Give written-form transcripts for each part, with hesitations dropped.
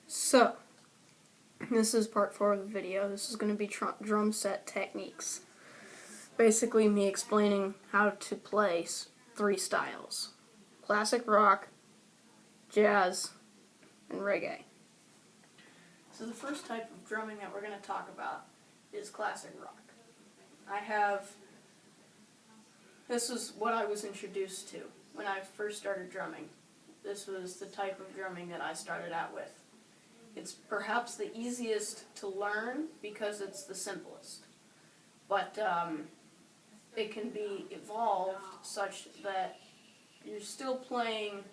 So, this is part 4 of the video. This is going to be drum set techniques. Basically me explaining how to play 3 styles. Classic rock, jazz, and reggae. So the first type of drumming that we're going to talk about is classic rock. This is what I was introduced to when I first started drumming. This was the type of drumming that I started out with. It's perhaps the easiest to learn because it's the simplest. But it can be evolved such that you're still playing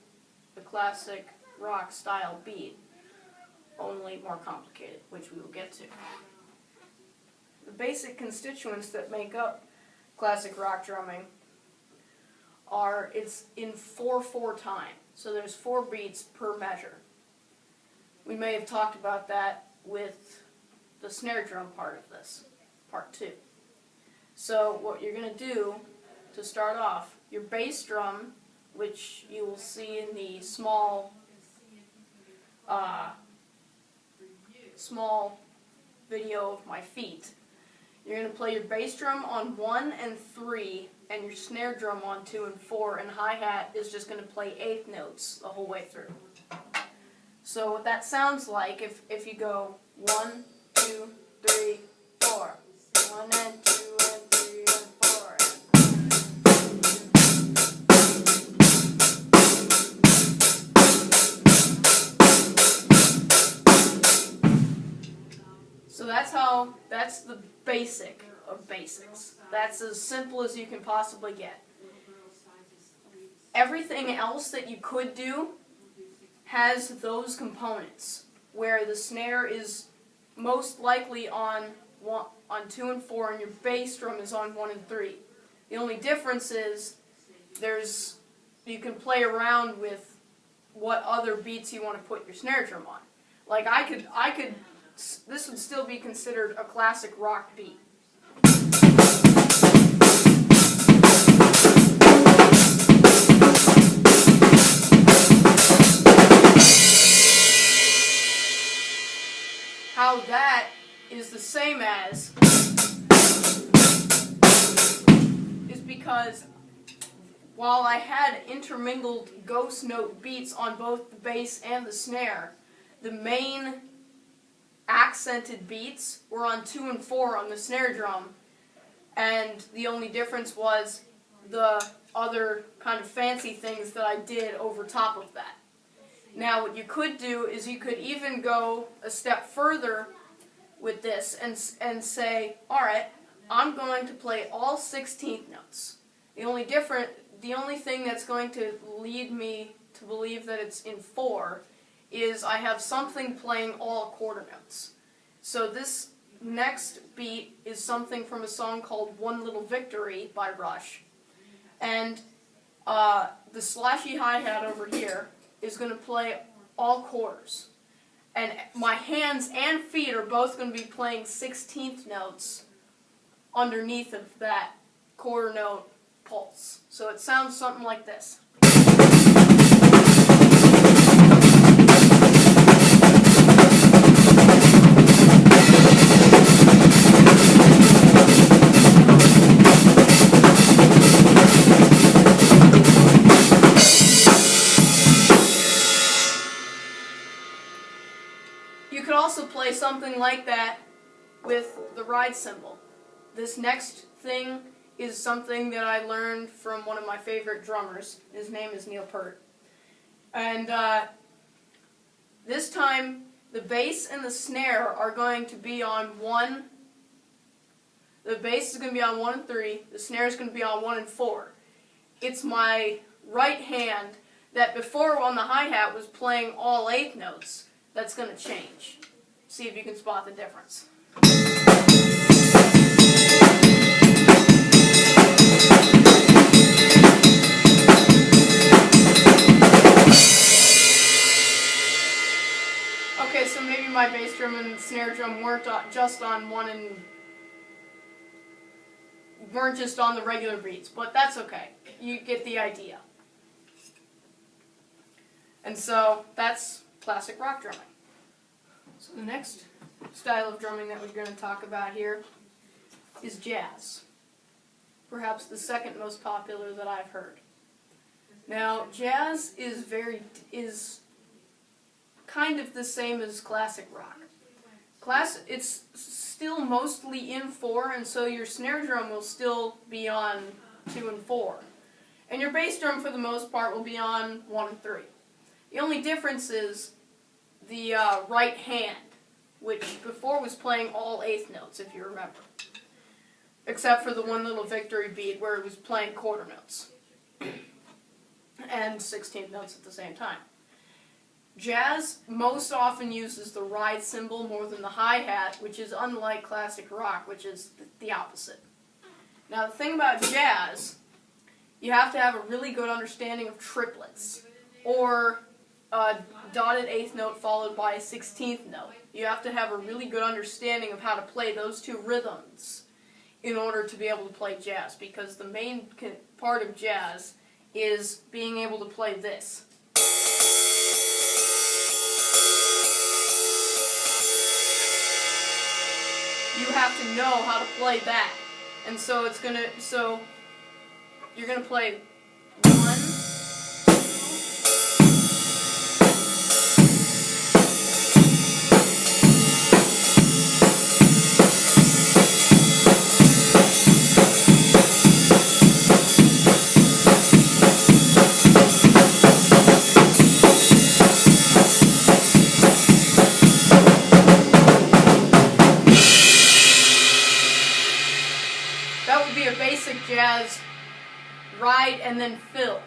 the classic rock style beat, only more complicated, which we will get to. The basic constituents that make up classic rock drumming are, it's in 4/4 time. So there's 4 beats per measure. We may have talked about that with the snare drum part of this, part 2. So what you're going to do to start off, your bass drum, which you will see in the small video of my feet, you're going to play your bass drum on 1 and 3, and your snare drum on 2 and 4, and hi-hat is just going to play 8th notes the whole way through. So what that sounds like, if you go 1, 2, 3, 4, 1 and 2 and 3 and 4. So that's the basic of basics. That's as simple as you can possibly get. Everything else that you could do has those components, where the snare is most likely on 2 and 4 and your bass drum is on 1 and 3. The only difference is you can play around with what other beats you want to put your snare drum on. Like this would still be considered a classic rock beat. How that is the same as is because while I had intermingled ghost note beats on both the bass and the snare, the main accented beats were on 2 and 4 on the snare drum, and the only difference was the other kind of fancy things that I did over top of that. Now what you could do is you could even go a step further with this and say, alright, I'm going to play all 16th notes. The only thing that's going to lead me to believe that it's in 4 is I have something playing all quarter notes. So this next beat is something from a song called One Little Victory by Rush. And the slashy hi-hat over here is going to play all quarters. And my hands and feet are both going to be playing 16th notes underneath of that quarter note pulse. So it sounds something like this. You could also play something like that with the ride cymbal. This next thing is something that I learned from one of my favorite drummers. His name is Neil Peart. And this time, the bass and the snare are going to be on 1. The bass is going to be on 1 and 3. The snare is going to be on 1 and 4. It's my right hand that before on the hi-hat was playing all 8th notes. That's going to change. See if you can spot the difference. Okay, so maybe my bass drum and snare drum weren't just on weren't just on the regular beats, but that's okay. You get the idea. And so that's classic rock drumming. So the next style of drumming that we're going to talk about here is jazz. Perhaps the second most popular that I've heard. Now, jazz is kind of the same as classic rock. It's still mostly in 4, and so your snare drum will still be on 2 and 4. And your bass drum, for the most part, will be on 1 and 3. The only difference is the right hand, which before was playing all 8th notes, if you remember. Except for the one little victory beat where it was playing quarter notes. And 16th notes at the same time. Jazz most often uses the ride cymbal more than the hi-hat, which is unlike classic rock, which is the opposite. Now, the thing about jazz, you have to have a really good understanding of triplets, or a dotted 8th note followed by a 16th note. You have to have a really good understanding of how to play those two rhythms in order to be able to play jazz, because the main part of jazz is being able to play this. You have to know how to play that. And so you're gonna play 1, 2. That would be a basic jazz ride and then fill.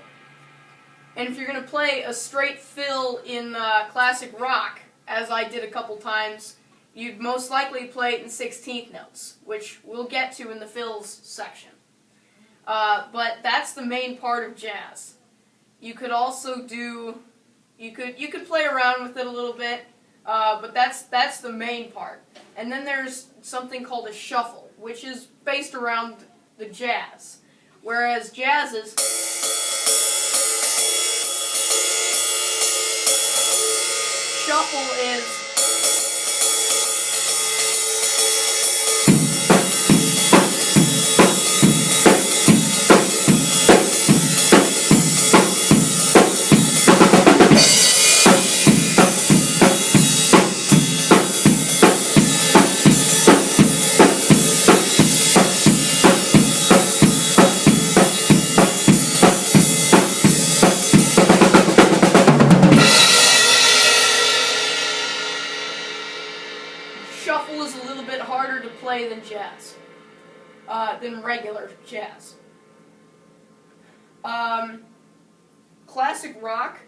And if you're going to play a straight fill in classic rock, as I did a couple times, you'd most likely play it in 16th notes, which we'll get to in the fills section. But that's the main part of jazz. You could also do, you could play around with it a little bit, but that's the main part. And then there's something called a shuffle, which is based around the jazz. Whereas jazz is shuffle is shuffle is a little bit harder to play than jazz, than regular jazz. Classic rock,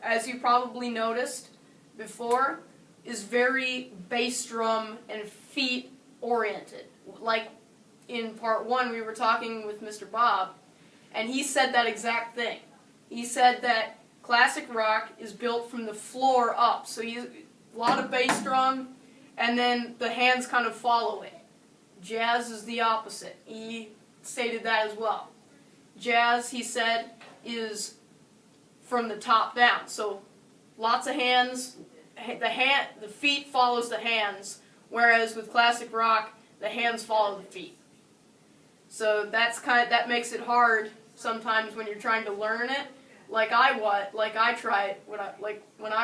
as you probably noticed before, is very bass drum and feet oriented. Like in part 1 we were talking with Mr. Bob, and he said that exact thing. He said that classic rock is built from the floor up, so a lot of bass drum, and then the hands kind of follow it. Jazz is the opposite. He stated that as well. Jazz, he said, is from the top down. So lots of hands, the feet follows the hands, whereas with classic rock, the hands follow the feet. So that makes it hard sometimes when you're trying to learn it. When I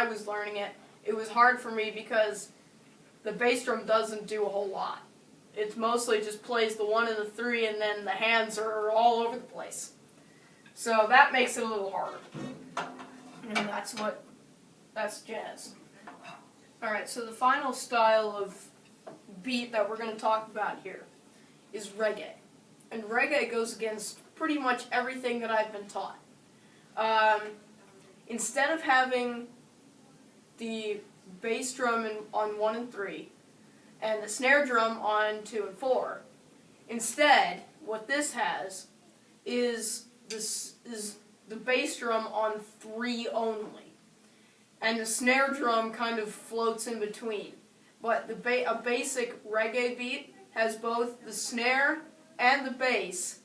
was learning it, it was hard for me because the bass drum doesn't do a whole lot. It mostly just plays the 1 and the 3, and then the hands are all over the place. So that makes it a little harder. And that's jazz. Alright, so the final style of beat that we're going to talk about here is reggae. And reggae goes against pretty much everything that I've been taught. Instead of having the bass drum on 1 and 3, and the snare drum on 2 and 4. Instead, what this has is the bass drum on 3 only, and the snare drum kind of floats in between. But a basic reggae beat has both the snare and the bass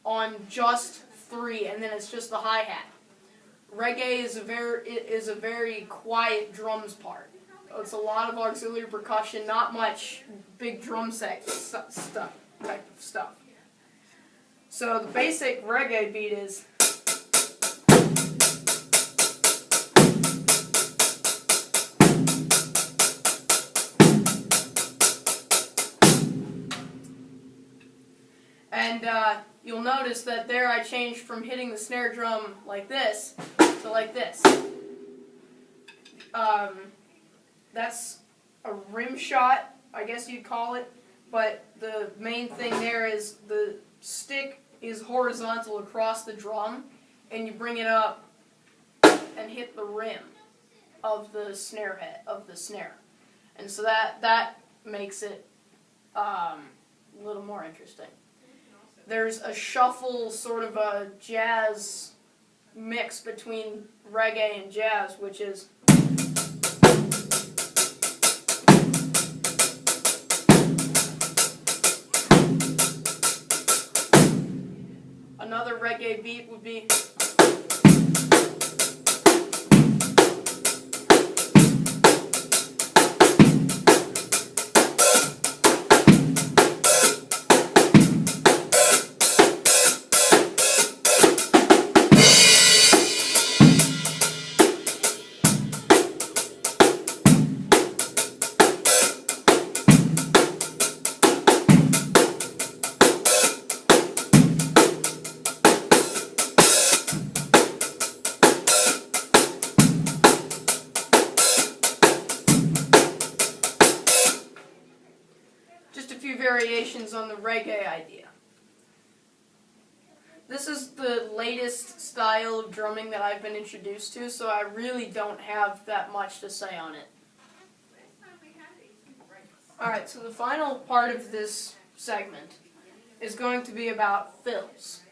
on just 3, and then it's just the hi-hat. Reggae is a very quiet drums part. it's a lot of auxiliary percussion, not much big drum set stuff, type of stuff. So the basic reggae beat is. And you'll notice that there I changed from hitting the snare drum like this to like this. That's a rim shot, I guess you'd call it, but the main thing there is the stick is horizontal across the drum, and you bring it up and hit the rim of the snare head, of the snare. And so that makes it a little more interesting. There's a shuffle, sort of a jazz mix between reggae and jazz, which is another reggae beat would be variations on the reggae idea. This is the latest style of drumming that I've been introduced to, so I really don't have that much to say on it. Alright, so the final part of this segment is going to be about fills.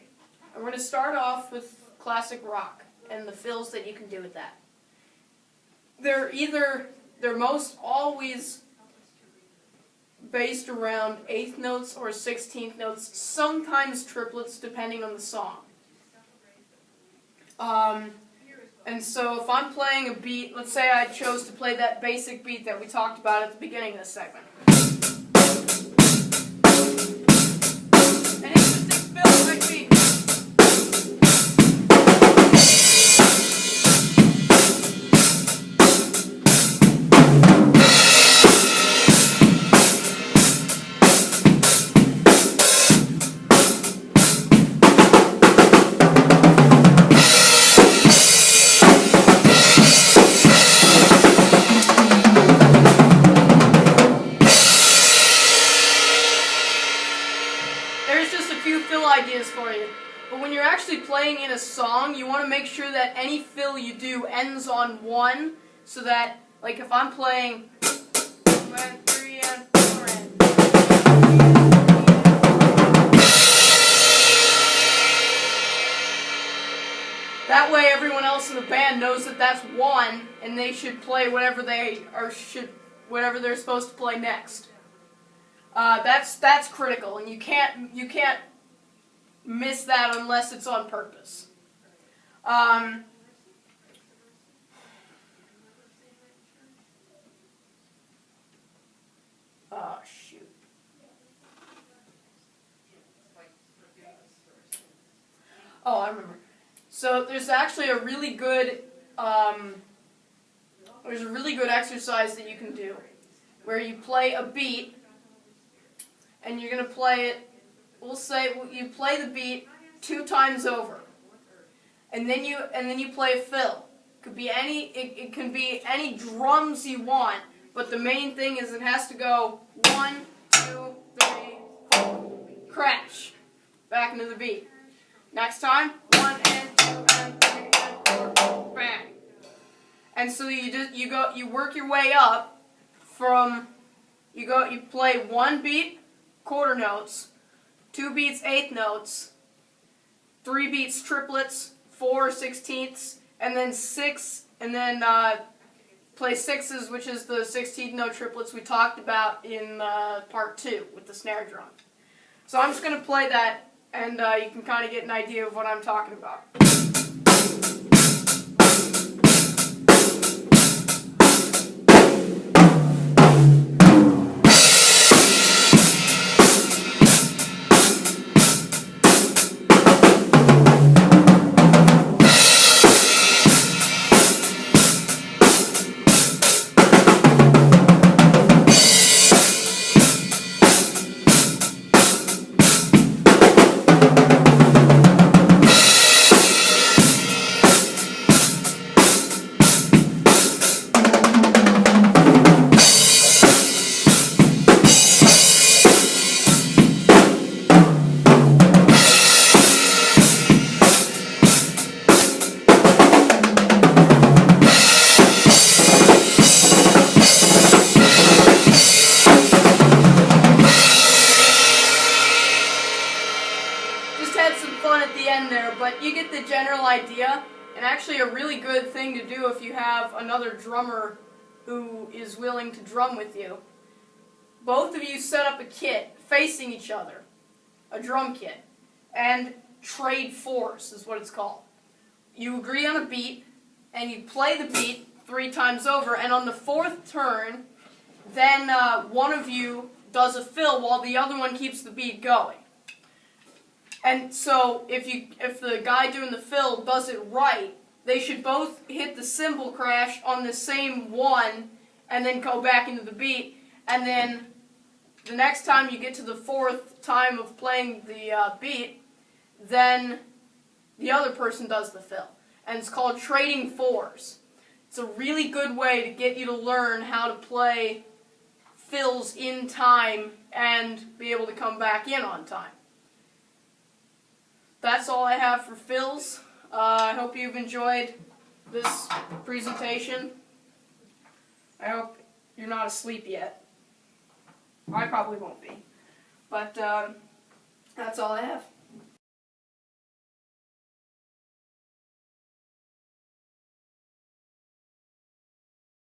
And we're going to start off with classic rock and the fills that you can do with that. They're most always based around 8th notes or 16th notes, sometimes triplets depending on the song. And so if I'm playing a beat, let's say I chose to play that basic beat that we talked about at the beginning of this segment. And it's just a fill like beat. Ideas for you. But when you're actually playing in a song, you want to make sure that any fill you do ends on 1, so that, like, if I'm playing 1, 3, and 4, and that way everyone else in the band knows that that's 1, and they should play whatever whatever they're supposed to play next. That's critical, and you can't miss that unless it's on purpose. Oh, shoot. Oh, I remember. So there's actually a really good exercise that you can do where you play a beat and you're going to play it. We'll say you play the beat 2 times over, and then you play a fill. It can be any drums you want, but the main thing is it has to go 1, 2, 3, 4, crash, back into the beat. Next time 1 and 2 and 3 and 4, bang. And so you work your way up from you play 1 beat, quarter notes. 2 beats, 8th notes, 3 beats, triplets, 4 16ths, and then 6, and then play 6s, which is the 16th note triplets we talked about in part 2 with the snare drum. So I'm just going to play that, and you can kind of get an idea of what I'm talking about. had some fun at the end there, but you get the general idea, and actually a really good thing to do if you have another drummer who is willing to drum with you. Both of you set up a kit facing each other, a drum kit, and trade fours is what it's called. You agree on a beat, and you play the beat 3 times over, and on the 4th turn, then one of you does a fill while the other one keeps the beat going. And so if the guy doing the fill does it right, they should both hit the cymbal crash on the same one and then go back into the beat. And then the next time you get to the 4th time of playing the beat, then the other person does the fill. And it's called trading fours. It's a really good way to get you to learn how to play fills in time and be able to come back in on time. That's all I have for fills. I hope you've enjoyed this presentation. I hope you're not asleep yet. I probably won't be. But that's all I have.